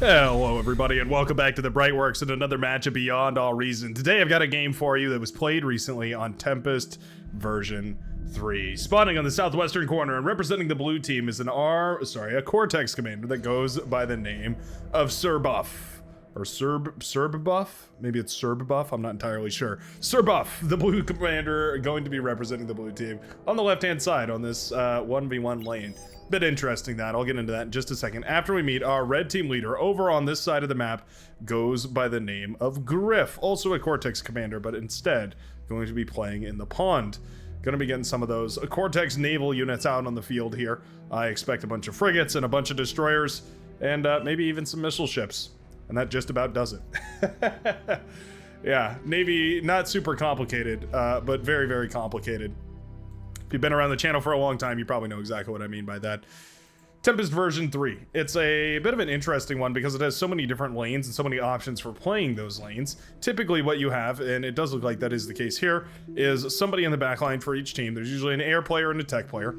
Hello everybody and welcome back to the Brightworks and another match of Beyond All Reason. Today I've got a game for you that was played recently on Tempest version 3. Spawning on the southwestern corner and representing the blue team is a Cortex commander that goes by the name of Serbuff. Or Serbuff? Maybe it's Serbuff, I'm not entirely sure. Serbuff, the blue commander, going to be representing the blue team on the left-hand side on this 1v1 lane. Bit interesting that. I'll get into that in just a second. After we meet our red team leader over on this side of the map goes by the name of Griff, also a Cortex commander, but instead going to be playing in the pond. Going to be getting some of those Cortex naval units out on the field here. I expect a bunch of frigates and a bunch of destroyers and maybe even some missile ships. And that just about does it. Yeah, Navy, not super complicated, but very, very complicated. If you've been around the channel for a long time, you probably know exactly what I mean by that. Tempest version 3. It's a bit of an interesting one because it has so many different lanes and so many options for playing those lanes. Typically what you have, and it does look like that is the case here, is somebody in the back line for each team. There's usually an air player and a tech player.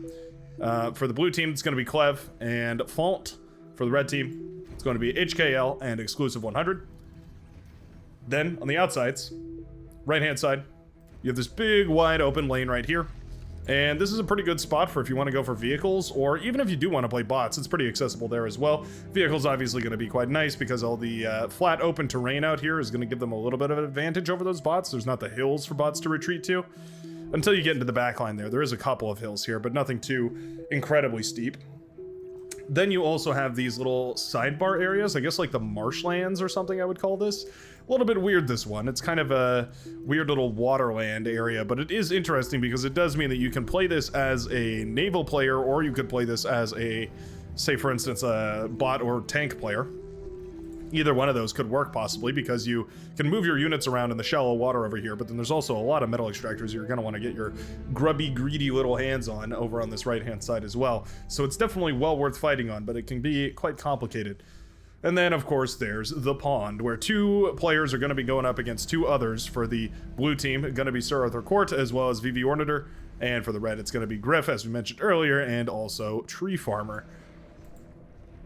For the blue team, it's going to be Clev and Fault. For the red team, it's going to be HKL and Exclusive 100. Then, on the outsides, right-hand side, you have this big, wide open lane right here. And this is a pretty good spot for if you want to go for vehicles, or even if you do want to play bots, it's pretty accessible there as well. Vehicles obviously going to be quite nice because all the flat open terrain out here is going to give them a little bit of an advantage over those bots. There's not the hills for bots to retreat to. Until you get into the back line there. There is a couple of hills here, but nothing too incredibly steep. Then you also have these little sidebar areas, I guess like the marshlands or something I would call this. A little bit weird, this one. It's kind of a weird little waterland area, but it is interesting because it does mean that you can play this as a naval player, or you could play this as a, say for instance, a bot or tank player. Either one of those could work possibly because you can move your units around in the shallow water over here, but then there's also a lot of metal extractors you're going to want to get your grubby, greedy little hands on over on this right-hand side as well. So it's definitely well worth fighting on, but it can be quite complicated. And then, of course, there's the pond, where two players are going to be going up against two others. For the blue team, going to be Sir Arthur Court, as well as VV Orniter. And for the red, it's going to be Griff, as we mentioned earlier, and also Tree Farmer.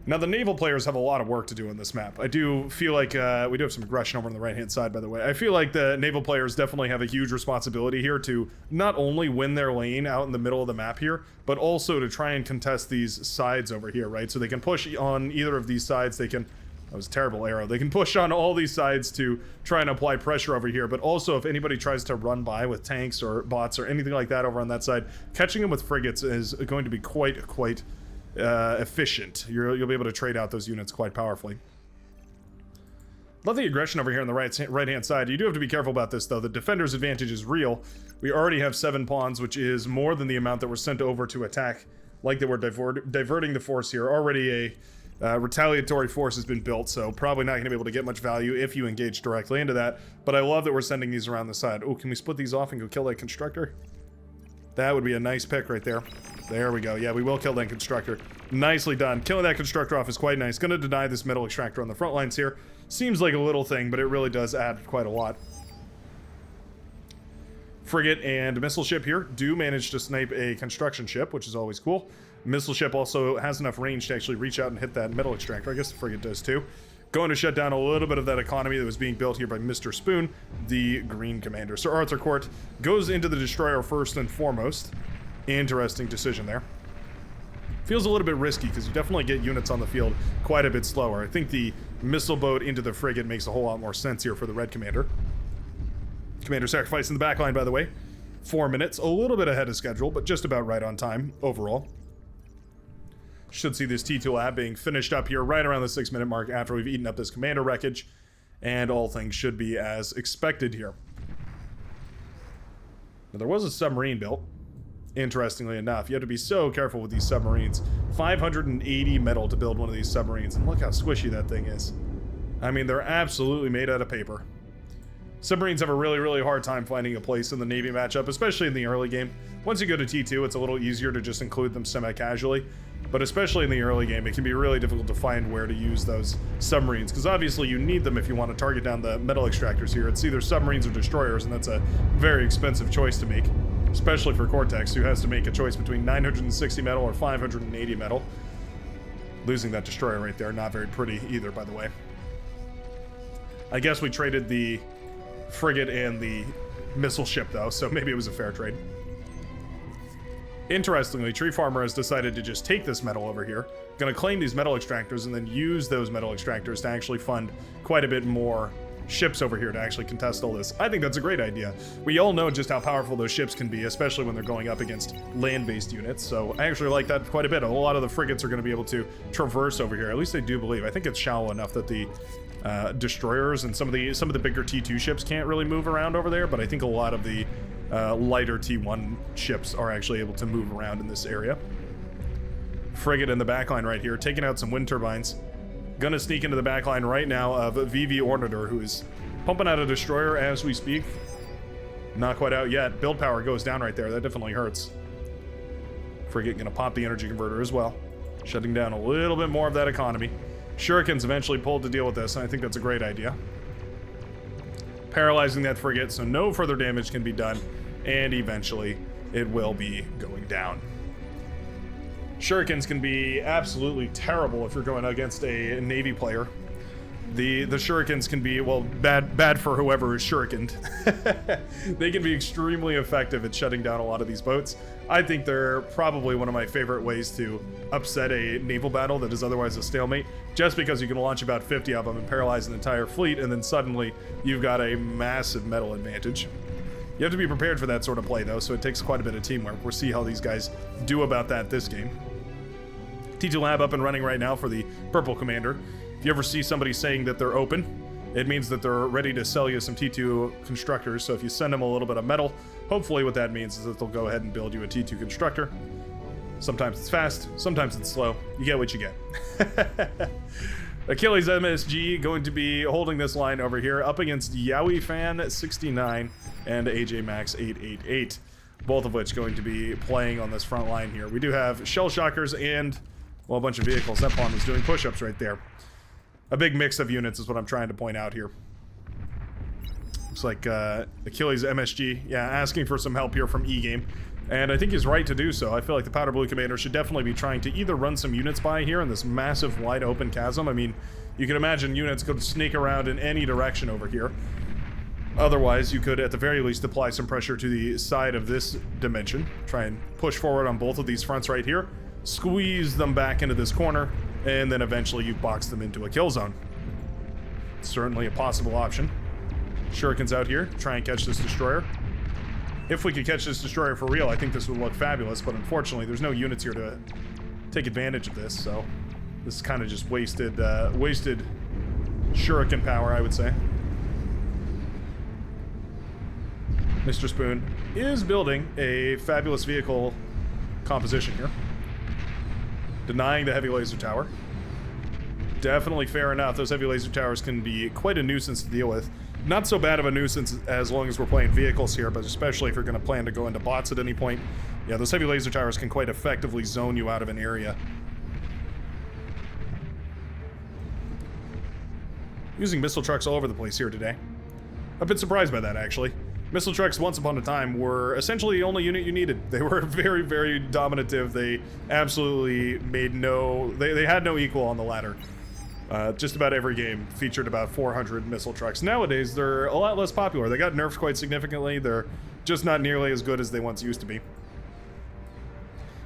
Now, the naval players have a lot of work to do in this map. I do feel like, we do have some aggression over on the right-hand side, by the way. I feel like the naval players definitely have a huge responsibility here to not only win their lane out in the middle of the map here, but also to try and contest these sides over here, right? So they can push on either of these sides. They can, that was a terrible arrow. They can push on all these sides to try and apply pressure over here, but also if anybody tries to run by with tanks or bots or anything like that over on that side, catching them with frigates is going to be quite efficient. You'll be able to trade out those units quite powerfully. Love the aggression over here on the right-hand side. You do have to be careful about this, though. The defender's advantage is real. We already have 7 pawns, which is more than the amount that were sent over to attack, like they were diverting the force here. Already a retaliatory force has been built, so probably not going to be able to get much value if you engage directly into that. But I love that we're sending these around the side. Oh, can we split these off and go kill that constructor? That would be a nice pick right there. There we go. Yeah, we will kill that constructor. Nicely done. Killing that constructor off is quite nice. Gonna deny this metal extractor on the front lines here. Seems like a little thing, but it really does add quite a lot. Frigate and missile ship here do manage to snipe a construction ship, which is always cool. Missile ship also has enough range to actually reach out and hit that metal extractor. I guess the frigate does too. Going to shut down a little bit of that economy that was being built here by Mr. Spoon, the green commander. Sir Arthur Court goes into the destroyer first and foremost. Interesting decision there. Feels a little bit risky because you definitely get units on the field quite a bit slower. I think the missile boat into the frigate makes a whole lot more sense here for the red commander. Commander sacrifice in the back line, by the way. 4 minutes, a little bit ahead of schedule, but just about right on time overall. Should see this T2 lab being finished up here right around the 6-minute mark after we've eaten up this commander wreckage, and all things should be as expected here. Now, there was a submarine built, interestingly enough. You have to be so careful with these submarines. 580 metal to build one of these submarines, and look how squishy that thing is. I mean, they're absolutely made out of paper. Submarines have a really hard time finding a place in the Navy matchup, especially in the early game. Once you go to T2, it's a little easier to just include them semi-casually. But especially in the early game, it can be really difficult to find where to use those submarines, because obviously you need them if you want to target down the metal extractors here. It's either submarines or destroyers, and that's a very expensive choice to make, especially for Cortex, who has to make a choice between 960 metal or 580 metal. Losing that destroyer right there, not very pretty either, by the way. I guess we traded the frigate and the missile ship, though, so maybe it was a fair trade. Interestingly, Tree Farmer has decided to just take this metal over here, gonna claim these metal extractors, and then use those metal extractors to actually fund quite a bit more ships over here to actually contest all this. I think that's a great idea. We all know just how powerful those ships can be, especially when they're going up against land-based units, so I actually like that quite a bit. A lot of the frigates are going to be able to traverse over here. At least I do believe. I think it's shallow enough that the destroyers and some of the bigger T2 ships can't really move around over there, but I think a lot of the lighter T1 ships are actually able to move around in this area. Frigate in the backline right here, taking out some wind turbines. Gonna sneak into the backline right now of VV Ornator, who is pumping out a destroyer as we speak. Not quite out yet. Build power goes down right there. That definitely hurts. Frigate gonna pop the energy converter as well, shutting down a little bit more of that economy. Shurikens eventually pulled to deal with this, and I think that's a great idea. Paralyzing that frigate so no further damage can be done, and eventually it will be going down. Shurikens can be absolutely terrible if you're going against a Navy player. The Shurikens can be, well, bad for whoever is shurikened. They can be extremely effective at shutting down a lot of these boats. I think they're probably one of my favorite ways to upset a naval battle that is otherwise a stalemate, just because you can launch about 50 of them and paralyze an entire fleet, and then suddenly you've got a massive metal advantage. You have to be prepared for that sort of play, though, so it takes quite a bit of teamwork. We'll see how these guys do about that this game. T2 Lab up and running right now for the Purple Commander. If you ever see somebody saying that they're open, it means that they're ready to sell you some T2 constructors, so if you send them a little bit of metal, hopefully what that means is that they'll go ahead and build you a T2 constructor. Sometimes it's fast, sometimes it's slow. You get what you get. Achilles MSG going to be holding this line over here up against Yowie Fan 69 and AJ Max 888, both of which going to be playing on this front line here. We do have shell shockers and, well, a bunch of vehicles. That pawn was doing push-ups right there. A big mix of units is what I'm trying to point out here. Looks like Achilles MSG, yeah, asking for some help here from E-Game. And I think he's right to do so. I feel like the Powder Blue Commander should definitely be trying to either run some units by here in this massive wide open chasm. I mean, you can imagine units could sneak around in any direction over here. Otherwise, you could at the very least apply some pressure to the side of this dimension. Try and push forward on both of these fronts right here. Squeeze them back into this corner, and then eventually you box them into a kill zone. Certainly a possible option. Shurikens out here, try and catch this destroyer. If we could catch this destroyer for real, I think this would look fabulous, but unfortunately there's no units here to take advantage of this, so this is kind of just wasted Shuriken power, I would say. Mr. Spoon is building a fabulous vehicle composition here. Denying the heavy laser tower. Definitely fair enough. Those heavy laser towers can be quite a nuisance to deal with. Not so bad of a nuisance as long as we're playing vehicles here, but especially if you're going to plan to go into bots at any point. Yeah, those heavy laser towers can quite effectively zone you out of an area. Using missile trucks all over the place here today. I've been surprised by that, actually. Missile trucks, once upon a time, were essentially the only unit you needed. They were very, very dominative. They absolutely made they had no equal on the ladder. Just about every game featured about 400 missile trucks. Nowadays, they're a lot less popular. They got nerfed quite significantly. They're just not nearly as good as they once used to be.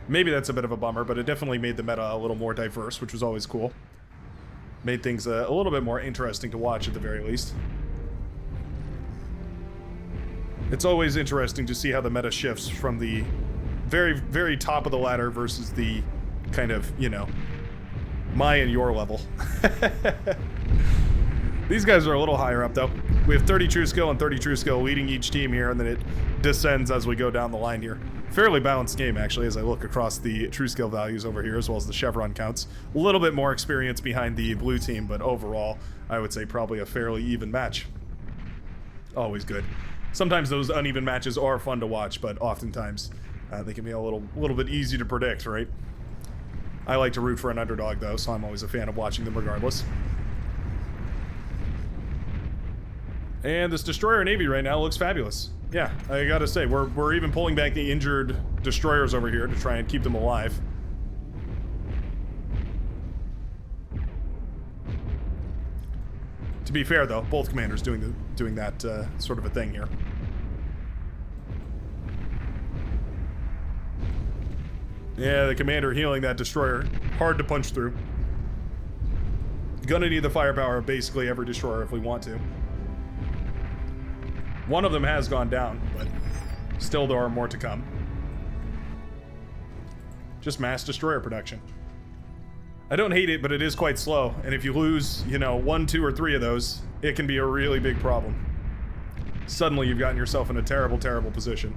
Maybe that's a bit of a bummer, but it definitely made the meta a little more diverse, which was always cool. Made things a little bit more interesting to watch at the very least. It's always interesting to see how the meta shifts from the very, very top of the ladder versus the kind of, you know, my and your level. These guys are a little higher up, though. We have 30 true skill and 30 true skill leading each team here, and then it descends as we go down the line here. Fairly balanced game, actually, as I look across the true skill values over here, as well as the chevron counts. A little bit more experience behind the blue team, but overall, I would say probably a fairly even match. Always good. Sometimes those uneven matches are fun to watch, but oftentimes they can be a little bit easy to predict, right? I like to root for an underdog, though, so I'm always a fan of watching them regardless. And this Destroyer Navy right now looks fabulous. Yeah, I gotta say, we're even pulling back the injured destroyers over here to try and keep them alive. To be fair, though, both commanders doing that sort of a thing here. Yeah, the commander healing that destroyer. Hard to punch through. Gonna need the firepower of basically every destroyer if we want to. One of them has gone down, but still there are more to come. Just mass destroyer production. I don't hate it, but it is quite slow. And if you lose, you know, 1, 2, or 3 of those, it can be a really big problem. Suddenly you've gotten yourself in a terrible, terrible position.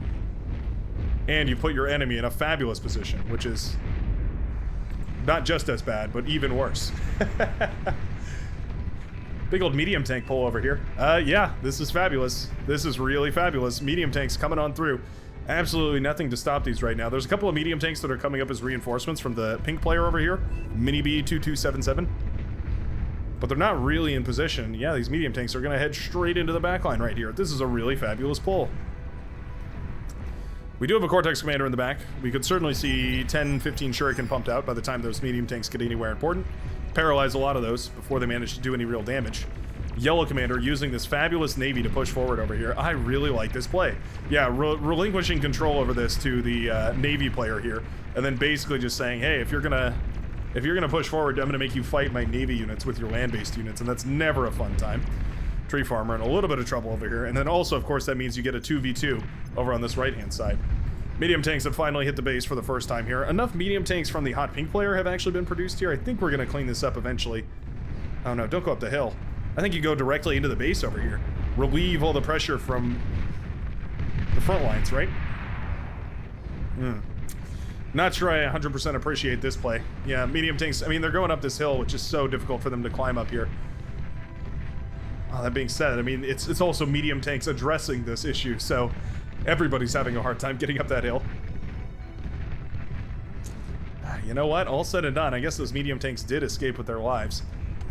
And you put your enemy in a fabulous position, which is not just as bad, but even worse. Big old medium tank pull over here. Yeah, this is fabulous. This is really fabulous. Medium tanks coming on through. Absolutely nothing to stop these right now. There's a couple of medium tanks that are coming up as reinforcements from the pink player over here, Mini B2277. But they're not really in position. Yeah, these medium tanks are going to head straight into the backline right here. This is a really fabulous pull. We do have a Cortex commander in the back. We could certainly see 10, 15 Shuriken pumped out by the time those medium tanks get anywhere important. Paralyze a lot of those before they manage to do any real damage. Yellow commander using this fabulous navy to push forward over here. I really like this play. Yeah, relinquishing control over this to the navy player here, and then basically just saying, hey, if you're gonna push forward, I'm gonna make you fight my navy units with your land-based units, and that's never a fun time. Tree farmer in a little bit of trouble over here, and then also, of course, that means you get a 2v2 over on this right-hand side. Medium tanks have finally hit the base for the first time here. Enough medium tanks from the hot pink player have actually been produced here. I think we're gonna clean this up eventually. Oh no, don't go up the hill. I think you go directly into the base over here. Relieve all the pressure from the front lines, right? Not sure I 100% appreciate this play. Yeah, medium tanks, I mean, they're going up this hill, which is so difficult for them to climb up here. That being said, I mean, it's also medium tanks addressing this issue, so everybody's having a hard time getting up that hill. You know what? All said and done, I guess those medium tanks did escape with their lives.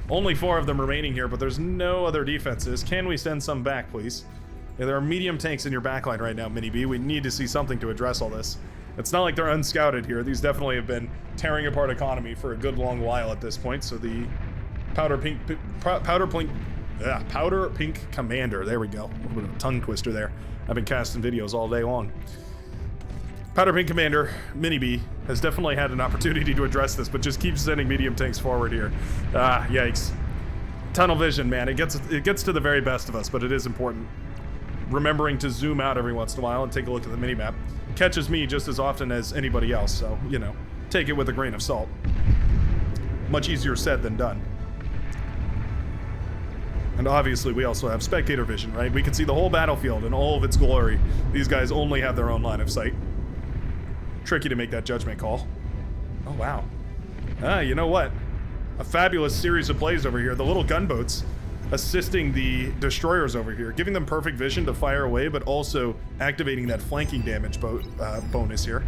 Only 4 of them remaining here, but there's no other defenses. Can we send some back, please? Yeah, there are medium tanks in your backline right now, Mini B. We need to see something to address all this. It's not like they're unscouted here. These definitely have been tearing apart economy for a good long while at this point, so the powder pink commander, there we go. A little bit of a tongue twister there. I've been casting videos all day long. Powder pink commander, Mini B, has definitely had an opportunity to address this, but just keeps sending medium tanks forward here. Yikes. Tunnel vision, man. It gets to the very best of us, but it is important. Remembering to zoom out every once in a while and take a look at the mini-map catches me just as often as anybody else, so, you know, take it with a grain of salt. Much easier said than done. And obviously we also have spectator vision, right? We can see the whole battlefield in all of its glory. These guys only have their own line of sight. Tricky to make that judgment call. Oh, wow. You know what? A fabulous series of plays over here. The little gunboats assisting the destroyers over here, giving them perfect vision to fire away, but also activating that flanking damage bonus here.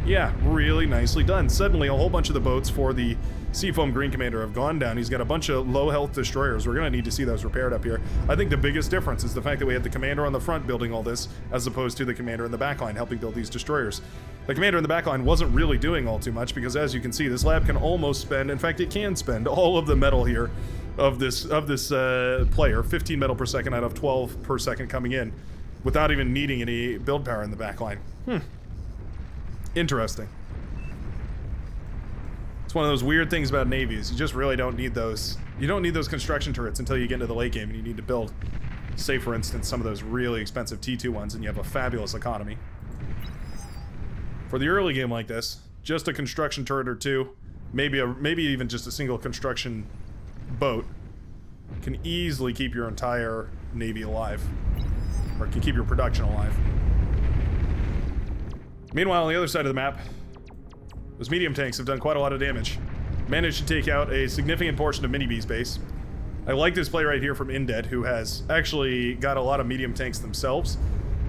Yeah, really nicely done. Suddenly, a whole bunch of the boats for the Seafoam Green Commander have gone down. He's got a bunch of low-health destroyers. We're going to need to see those repaired up here. I think the biggest difference is the fact that we had the commander on the front building all this, as opposed to the commander in the backline helping build these destroyers. The commander in the backline wasn't really doing all too much, because as you can see, this lab can almost spend, in fact, it can spend all of the metal here of this player, 15 metal per second out of 12 per second coming in, without even needing any build power in the backline. Interesting. It's one of those weird things about navies. You just really don't need those. You don't need those construction turrets until you get into the late game and you need to build, say for instance, some of those really expensive T2 ones, and you have a fabulous economy. For the early game like this, just a construction turret or two, maybe even just a single construction boat can easily keep your entire navy alive, or can keep your production alive. Meanwhile, on the other side of the map, those medium tanks have done quite a lot of damage. Managed to take out a significant portion of Mini B's base. I like this play right here from Indead, who has actually got a lot of medium tanks themselves,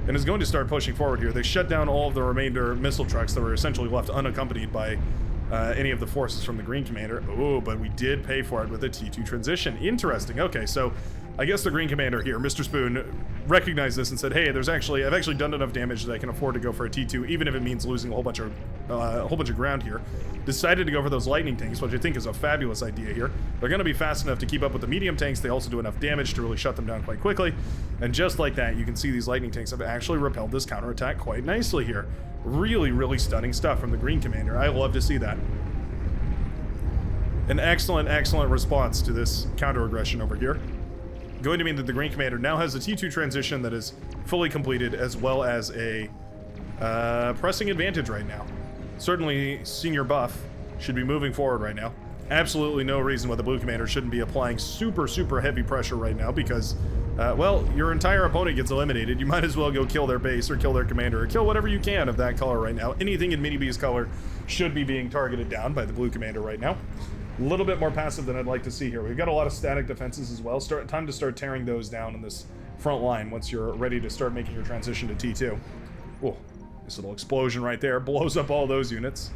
and is going to start pushing forward here. They shut down all of the remainder missile trucks that were essentially left unaccompanied by any of the forces from the Green Commander. Oh, but we did pay for it with a T2 transition. Interesting. Okay, so I guess the Green Commander here, Mr. Spoon, recognized this and said, hey, I've actually done enough damage that I can afford to go for a T2, even if it means losing a whole bunch of ground here. Decided to go for those lightning tanks, which I think is a fabulous idea here. They're going to be fast enough to keep up with the medium tanks. They also do enough damage to really shut them down quite quickly. And just like that, you can see these lightning tanks have actually repelled this counterattack quite nicely here. Really, really stunning stuff from the Green Commander. I love to see that. An excellent, excellent response to this counter-aggression over here. Going to mean that the Green Commander now has a T2 transition that is fully completed, as well as a pressing advantage right now. Certainly, Senior Buff should be moving forward right now. Absolutely no reason why the Blue Commander shouldn't be applying super, super heavy pressure right now because, well, your entire opponent gets eliminated. You might as well go kill their base or kill their commander or kill whatever you can of that color right now. Anything in Mini B's color should be being targeted down by the Blue Commander right now. A little bit more passive than I'd like to see here. We've got a lot of static defenses as well. Time to start tearing those down in this front line once you're ready to start making your transition to T2. Oh, this little explosion right there blows up all those units.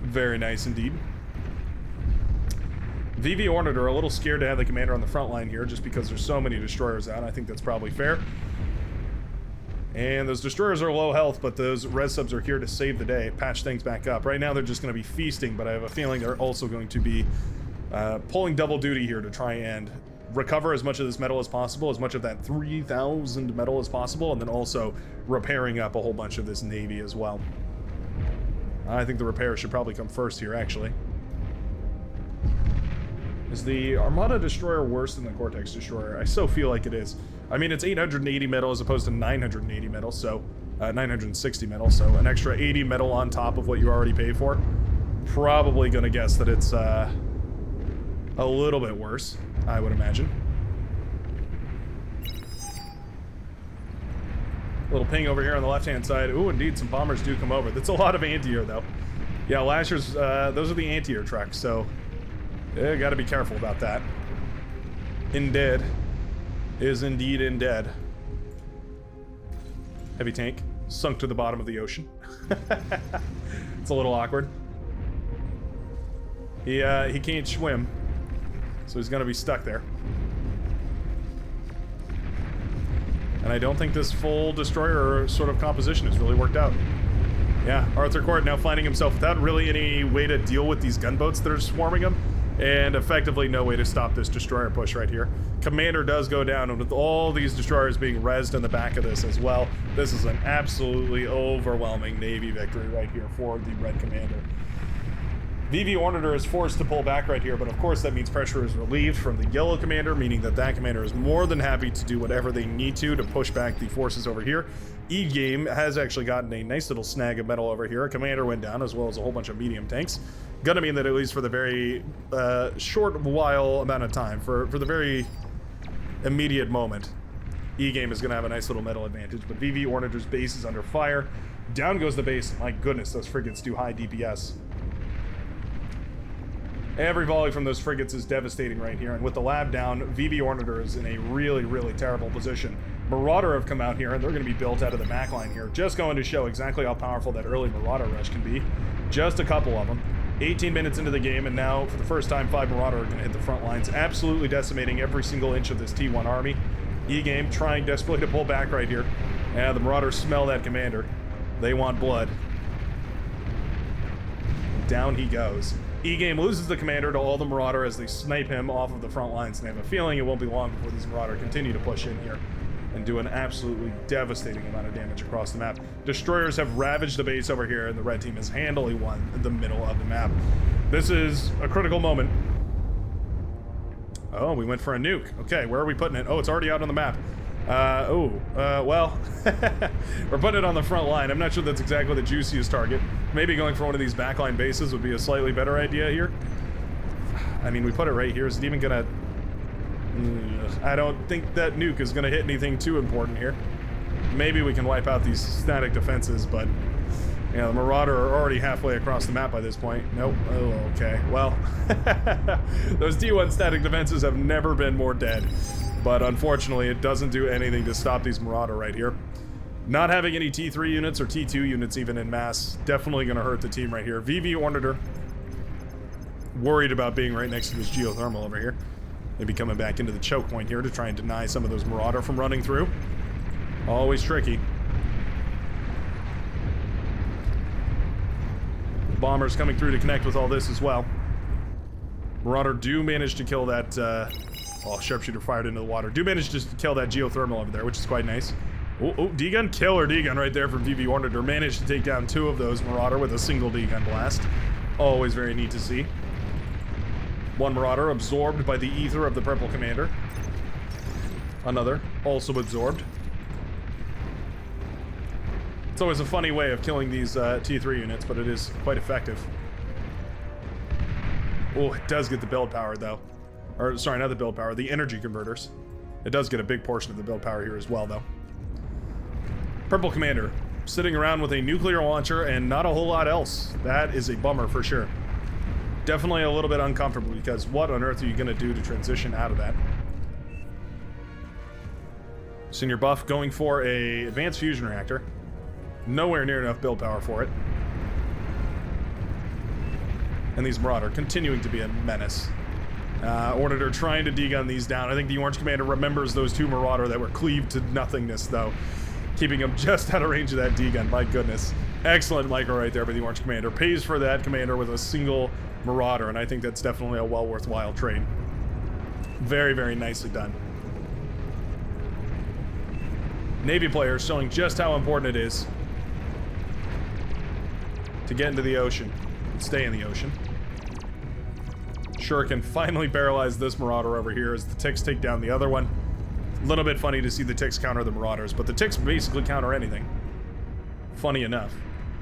Very nice indeed. VV Ornit are a little scared to have the commander on the front line here just because there's so many destroyers out. I think that's probably fair. And those destroyers are low health, but those res subs are here to save the day, patch things back up. Right now they're just going to be feasting, but I have a feeling they're also going to be pulling double duty here to try and recover as much of this metal as possible, as much of that 3,000 metal as possible, and then also repairing up a whole bunch of this navy as well. I think the repair should probably come first here, actually. Is the Armada Destroyer worse than the Cortex Destroyer? I so feel like it is. I mean, it's 880 metal as opposed to 980 metal, so 960 metal, so an extra 80 metal on top of what you already pay for. Probably gonna guess that it's a little bit worse, I would imagine. Little ping over here on the left-hand side. Ooh, indeed, some bombers do come over. That's a lot of anti-air, though. Yeah, Lashers, those are the anti-air trucks, so gotta be careful about that. Indeed. Is indeed in dead. Heavy tank sunk to the bottom of the ocean. It's a little awkward. He can't swim, so he's gonna be stuck there. And I don't think this full destroyer sort of composition has really worked out. Yeah, Arthur Court now finding himself without really any way to deal with these gunboats that are swarming him, and effectively no way to stop this destroyer push right here. Commander does go down, and with all these destroyers being rezzed in the back of this as well, this is an absolutely overwhelming Navy victory right here for the Red Commander. VV Orniter is forced to pull back right here, but of course that means pressure is relieved from the Yellow Commander, meaning that that commander is more than happy to do whatever they need to push back the forces over here. E-Game has actually gotten a nice little snag of metal over here. A commander went down, as well as a whole bunch of medium tanks. Gonna mean that at least for the very short while amount of time, for the very immediate moment, E-Game is gonna have a nice little metal advantage, but VV Orniter's base is under fire. Down goes the base. My goodness, those frigates do high DPS. Every volley from those frigates is devastating right here, and with the lab down, VV Orniter is in a really, really terrible position. Marauder have come out here, and they're going to be built out of the back line here, just going to show exactly how powerful that early Marauder rush can be. Just a couple of them. 18 minutes into the game, and now, for the first time, 5 Marauder are going to hit the front lines, absolutely decimating every single inch of this T1 army. E-Game trying desperately to pull back right here. Yeah, the Marauders smell that commander. They want blood. Down he goes. E-Game loses the commander to all the Marauder as they snipe him off of the front lines, and I have a feeling it won't be long before these Marauder continue to push in here and do an absolutely devastating amount of damage across the map. Destroyers have ravaged the base over here, and the red team has handily won the middle of the map. This is a critical moment. Oh, we went for a nuke. Okay, where are we putting it? Oh, it's already out on the map. Well, we're putting it on the front line. I'm not sure that's exactly the juiciest target. Maybe going for one of these backline bases would be a slightly better idea here. I mean, we put it right here. Is it even gonna... I don't think that nuke is gonna hit anything too important here. Maybe we can wipe out these static defenses, but... yeah, the Marauder are already halfway across the map by this point. Nope. Oh, okay. Well, those T1 static defenses have never been more dead. But unfortunately, it doesn't do anything to stop these Marauder right here. Not having any T3 units or T2 units even in mass, definitely going to hurt the team right here. VV Orniter, worried about being right next to this geothermal over here. Maybe coming back into the choke point here to try and deny some of those Marauder from running through. Always tricky. Bombers coming through to connect with all this as well. Marauder do manage to kill that, oh, sharpshooter fired into the water. Do manage to kill that geothermal over there, which is quite nice. Oh, D-gun, killer D-gun right there from VV Orniter. Managed to take down 2 of those Marauder with a single D-gun blast. Always very neat to see. 1 Marauder absorbed by the ether of the purple commander. Another also absorbed. It's always a funny way of killing these T3 units, but it is quite effective. Oh, it does get the build power though. Or, sorry, not the build power, the energy converters. It does get a big portion of the build power here as well though. Purple commander, sitting around with a nuclear launcher and not a whole lot else. That is a bummer for sure. Definitely a little bit uncomfortable because what on earth are you going to do to transition out of that? Senior buff going for a advanced fusion reactor. Nowhere near enough build power for it. And these Marauder continuing to be a menace. Orniter trying to D-gun these down. I think the Orange Commander remembers those 2 Marauder that were cleaved to nothingness though. Keeping them just out of range of that D-gun, my goodness. Excellent micro right there by the Orange Commander. Pays for that Commander with a single Marauder, and I think that's definitely a well worthwhile trade. Very, very nicely done. Navy players showing just how important it is to get into the ocean and stay in the ocean. Shuriken finally paralyzed this Marauder over here as the Ticks take down the other one. A little bit funny to see the Ticks counter the Marauders, but the Ticks basically counter anything. Funny enough.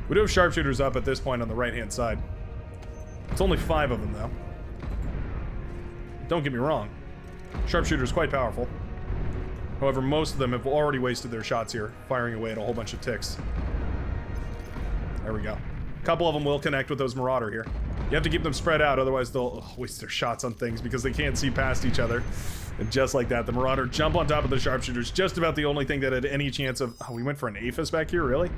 We do have sharpshooters up at this point on the right-hand side. It's only 5 of them, though. Don't get me wrong. Sharpshooter's quite powerful. However, most of them have already wasted their shots here, firing away at a whole bunch of Ticks. There we go. A couple of them will connect with those Marauder here. You have to keep them spread out, otherwise they'll waste their shots on things because they can't see past each other. And just like that, the Marauder jump on top of the sharpshooters. Just about the only thing that had any chance of... Oh, we went for an APHIS back here? Really?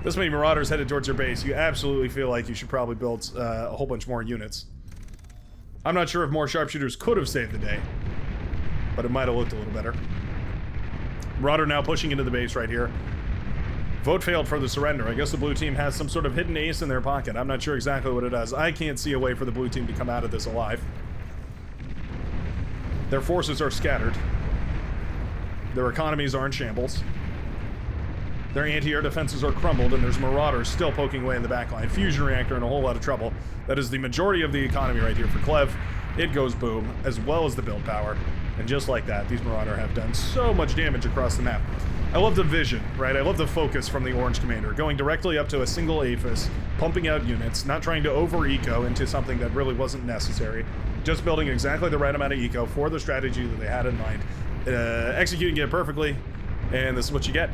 This many Marauders headed towards your base. You absolutely feel like you should probably build a whole bunch more units. I'm not sure if more sharpshooters could have saved the day, but it might have looked a little better. Marauder now pushing into the base right here. Vote failed for the surrender. I guess the blue team has some sort of hidden ace in their pocket. I'm not sure exactly what it does. I can't see a way for the blue team to come out of this alive. Their forces are scattered. Their economies are in shambles. Their anti-air defenses are crumbled, and there's Marauders still poking away in the backline. Fusion reactor in a whole lot of trouble. That is the majority of the economy right here for Clev. It goes boom, as well as the build power. And just like that, these Marauder have done so much damage across the map. I love the vision, right? I love the focus from the Orange Commander. Going directly up to a single APHIS, pumping out units, not trying to over-eco into something that really wasn't necessary. Just building exactly the right amount of eco for the strategy that they had in mind. Executing it perfectly, and this is what you get.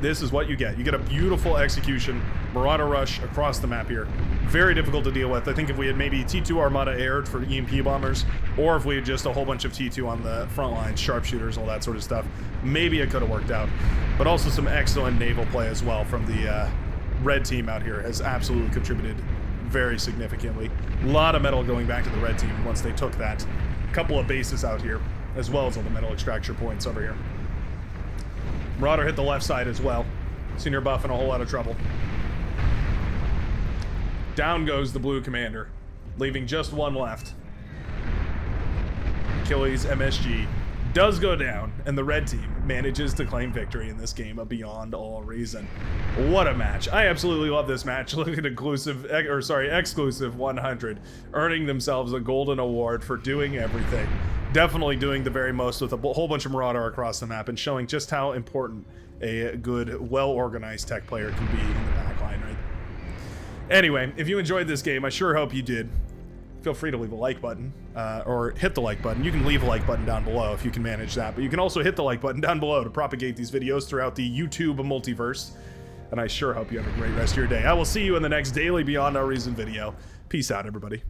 This is what you get. You get a beautiful execution, Marauder rush across the map here. Very difficult to deal with. I think if we had maybe T2 Armada aired for EMP bombers, or if we had just a whole bunch of T2 on the front lines, sharpshooters, all that sort of stuff, maybe it could have worked out. But also some excellent naval play as well from the red team out here has absolutely contributed very significantly. A lot of metal going back to the red team once they took that. Couple of bases out here, as well as all the metal extraction points over here. Marauder hit the left side as well. Senior buff in a whole lot of trouble. Down goes the blue commander, leaving just one left. Achilles MSG does go down, and the red team manages to claim victory in this game beyond all reason. What a match. I absolutely love this match. Look at exclusive 100, earning themselves a golden award for doing everything. Definitely doing the very most with a whole bunch of Marauder across the map and showing just how important a good, well-organized tech player can be in the backline, right? Anyway, if you enjoyed this game, I sure hope you did. Feel free to leave a like button, or hit the like button. You can leave a like button down below if you can manage that, but you can also hit the like button down below to propagate these videos throughout the YouTube multiverse. And I sure hope you have a great rest of your day. I will see you in the next Daily Beyond Our Reason video. Peace out, everybody.